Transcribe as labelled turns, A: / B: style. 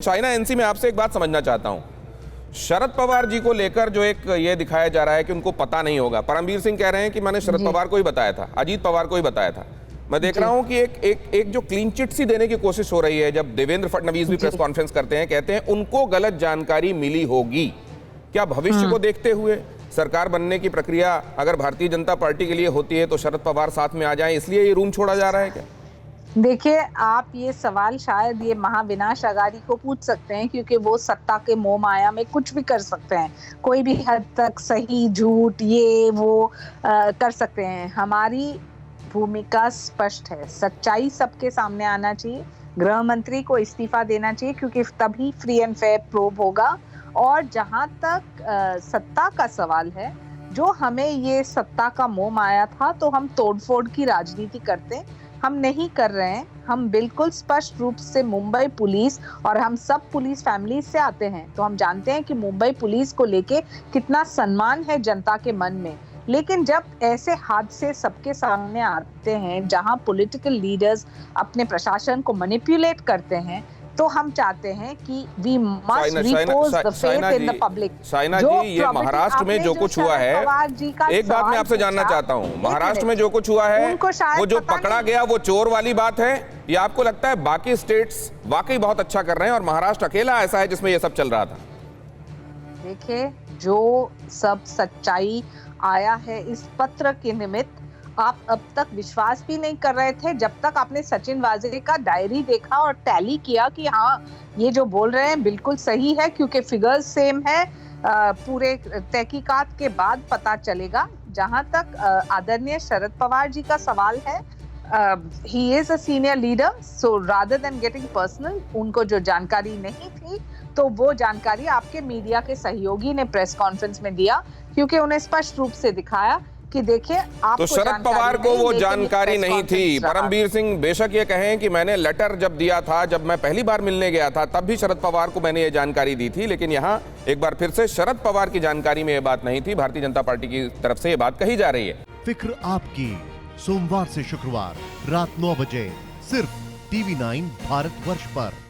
A: China NC में आपसे एक बात समझना चाहता हूं। शरद पवार जी को लेकर जो एक ये दिखाया जा रहा है कि उनको पता नहीं होगा। परमबीर सिंह कह रहे हैं कि मैंने शरद पवार को ही बताया था, अजीत पवार को ही बताया था। मैं देख रहा हूं कि एक जो क्लीन चिट सी देने की कोशिश हो रही है। जब देवेंद्र फडणवीस भी प्रेस कॉन्फ्रेंस करते हैं, कहते हैं उनको गलत जानकारी मिली होगी। क्या भविष्य को देखते हुए सरकार बनने की प्रक्रिया अगर भारतीय जनता पार्टी के लिए होती है तो शरद पवार साथ में आ जाएं, इसलिए ये रूम छोड़ा जा रहा है क्या?
B: देखिए, आप ये सवाल शायद ये महाविनाश अगाड़ी को पूछ सकते हैं, क्योंकि वो सत्ता के मोह माया में कुछ भी कर सकते हैं। कोई भी हद तक सही झूठ ये वो कर सकते हैं। हमारी भूमिका स्पष्ट है, सच्चाई सबके सामने आना चाहिए। गृह मंत्री को इस्तीफा देना चाहिए, क्योंकि तभी फ्री एंड फेयर प्रोब होगा। और जहां तक सत्ता का सवाल है, जो हमें ये सत्ता का मोह माया था तो हम तोड़फोड़ की राजनीति करते, हम नहीं कर रहे हैं। हम बिल्कुल स्पष्ट रूप से मुंबई पुलिस और हम सब पुलिस फैमिली से आते हैं, तो हम जानते हैं कि मुंबई पुलिस को लेके कितना सम्मान है जनता के मन में। लेकिन जब ऐसे हादसे सबके सामने आते हैं, जहां पॉलिटिकल लीडर्स अपने प्रशासन को मैनिपुलेट करते हैं, तो हम चाहते हैं कि we must repose the faith in the public.
A: Saina ji, ये महाराष्ट्र में जो कुछ हुआ है, एक बात मैं आपसे जानना चाहता हूँ। महाराष्ट्र में जो कुछ हुआ है, वो जो पकड़ा गया वो चोर वाली बात है, या आपको लगता है बाकी स्टेट्स वाकई बहुत अच्छा कर रहे हैं और महाराष्ट्र अकेला ऐसा है जिसमें ये सब चल रहा था?
B: देखिए, जो सब सच्चाई आया है इस पत्र के निमित्त, आप अब तक विश्वास भी नहीं कर रहे थे जब तक आपने सचिन वाजे का डायरी देखा और टैली किया कि हाँ, ये जो बोल रहे हैं बिल्कुल सही है, क्योंकि फिगर्स सेम है। पूरे तहकीकात के बाद पता चलेगा। जहां तक आदरणीय शरद पवार जी का सवाल है, he is a senior leader, so rather than getting personal, उनको जो जानकारी नहीं थी तो वो जानकारी आपके मीडिया के सहयोगी ने प्रेस कॉन्फ्रेंस में दिया, क्योंकि उन्हें स्पष्ट रूप से दिखाया कि देखिए, आपको
A: तो शरद पवार को वो जानकारी नहीं थी। परमबीर सिंह बेशक ये कहें कि मैंने लेटर जब दिया था, जब मैं पहली बार मिलने गया था, तब भी शरद पवार को मैंने ये जानकारी दी थी, लेकिन यहाँ एक बार फिर से शरद पवार की जानकारी में ये बात नहीं थी। भारतीय जनता पार्टी की तरफ से ये बात कही जा रही है।
C: फिक्र आपकी, सोमवार से शुक्रवार रात 9 बजे सिर्फ TV9 भारतवर्ष पर।